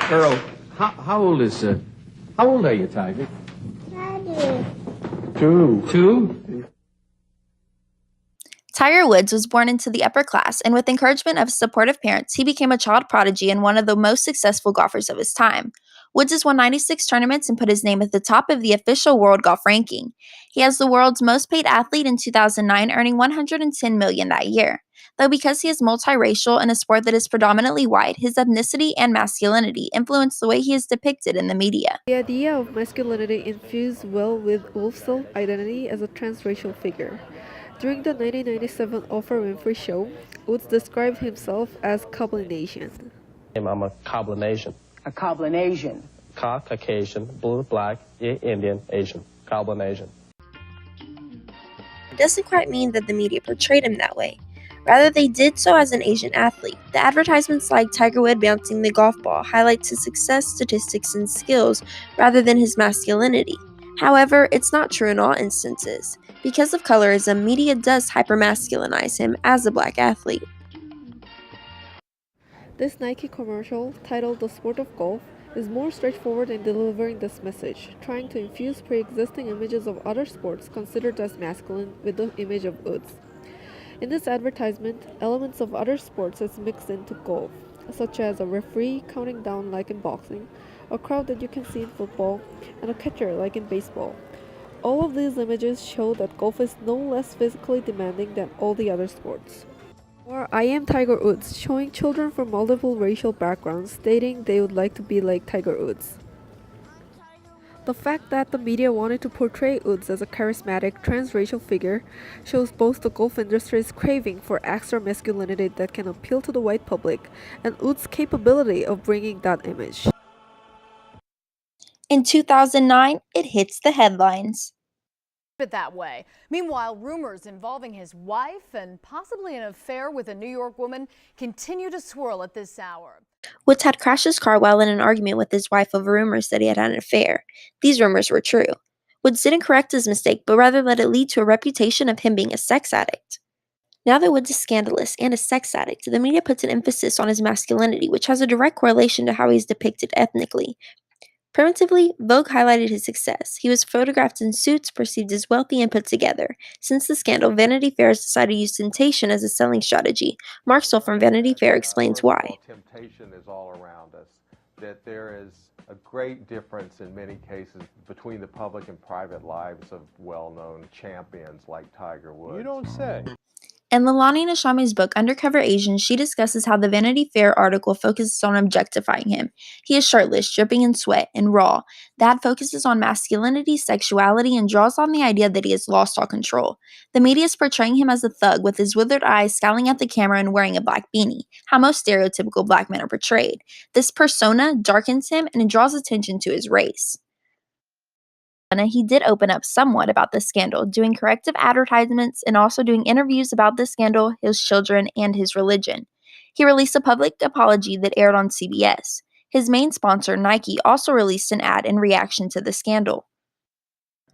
Earl, how old are you, Tiger? Daddy. Two? Tiger Woods was born into the upper class, and with encouragement of supportive parents, he became a child prodigy and one of the most successful golfers of his time. Woods has won 96 tournaments and put his name at the top of the official world golf ranking. He is the world's most paid athlete in 2009, earning $110 million that year. Though because he is multiracial in a sport that is predominantly white, his ethnicity and masculinity influence the way he is depicted in the media. The idea of masculinity infused well with Wolf's self-identity as a transracial figure. During the 1997 Oprah Winfrey Show, Woods described himself as combination. I'm a combination. A combination. Caucasian, blue, black, Indian, Asian. Combination. It doesn't quite mean that the media portrayed him that way. Rather, they did so as an Asian athlete. The advertisements like Tiger Woods bouncing the golf ball highlights his success, statistics, and skills rather than his masculinity. However, it's not true in all instances. Because of colorism, media does hypermasculinize him as a black athlete. This Nike commercial, titled The Sport of Golf, is more straightforward in delivering this message, trying to infuse pre-existing images of other sports considered as masculine with the image of Woods. In this advertisement, elements of other sports is mixed into golf, such as a referee counting down like in boxing, a crowd that you can see in football, and a catcher like in baseball. All of these images show that golf is no less physically demanding than all the other sports. Or I Am Tiger Woods, showing children from multiple racial backgrounds stating they would like to be like Tiger Woods. The fact that the media wanted to portray Woods as a charismatic transracial figure shows both the golf industry's craving for extra masculinity that can appeal to the white public and Woods' capability of bringing that image. In 2009, it hits the headlines. It that way. Meanwhile, rumors involving his wife and possibly an affair with a New York woman continue to swirl at this hour. Woods had crashed his car while in an argument with his wife over rumors that he had an affair. These rumors were true. Woods didn't correct his mistake, but rather let it lead to a reputation of him being a sex addict. Now that Woods is scandalous and a sex addict, the media puts an emphasis on his masculinity, which has a direct correlation to how he is depicted ethnically. Primitively, Vogue highlighted his success. He was photographed in suits, perceived as wealthy and put together. Since the scandal, Vanity Fair has decided to use temptation as a selling strategy. Mark Stoll from Vanity Fair explains why. Temptation is all around us, that there is a great difference in many cases between the public and private lives of well-known champions like Tiger Woods. You don't say. In Leilani Nashami's book, Undercover Asian, she discusses how the Vanity Fair article focuses on objectifying him. He is shirtless, dripping in sweat, and raw. That focuses on masculinity, sexuality, and draws on the idea that he has lost all control. The media is portraying him as a thug with his withered eyes, scowling at the camera and wearing a black beanie, how most stereotypical black men are portrayed. This persona darkens him and draws attention to his race. He did open up somewhat about the scandal, doing corrective advertisements and also doing interviews about the scandal, his children, and his religion. He released a public apology that aired on CBS. His main sponsor, Nike, also released an ad in reaction to the scandal.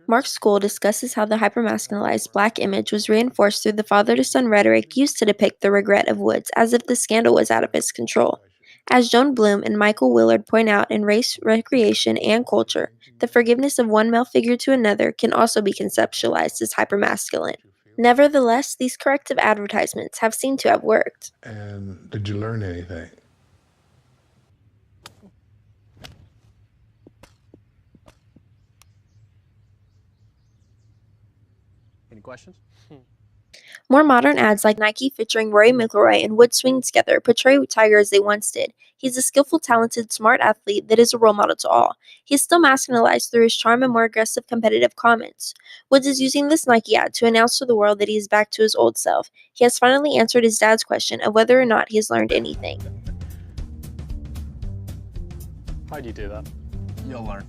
Mark Stoll discusses how the hypermasculinized black image was reinforced through the father-to-son rhetoric used to depict the regret of Woods as if the scandal was out of his control. As Joan Bloom and Michael Willard point out in Race, Recreation, and Culture, the forgiveness of one male figure to another can also be conceptualized as hypermasculine. Nevertheless, these corrective advertisements have seemed to have worked. And did you learn anything? Any questions? More modern ads like Nike featuring Rory McIlroy and Woods swinging together portray Tiger as they once did. He's a skillful, talented, smart athlete that is a role model to all. He is still masculinized through his charm and more aggressive competitive comments. Woods is using this Nike ad to announce to the world that he is back to his old self. He has finally answered his dad's question of whether or not he has learned anything. Why'd you do that? You'll learn.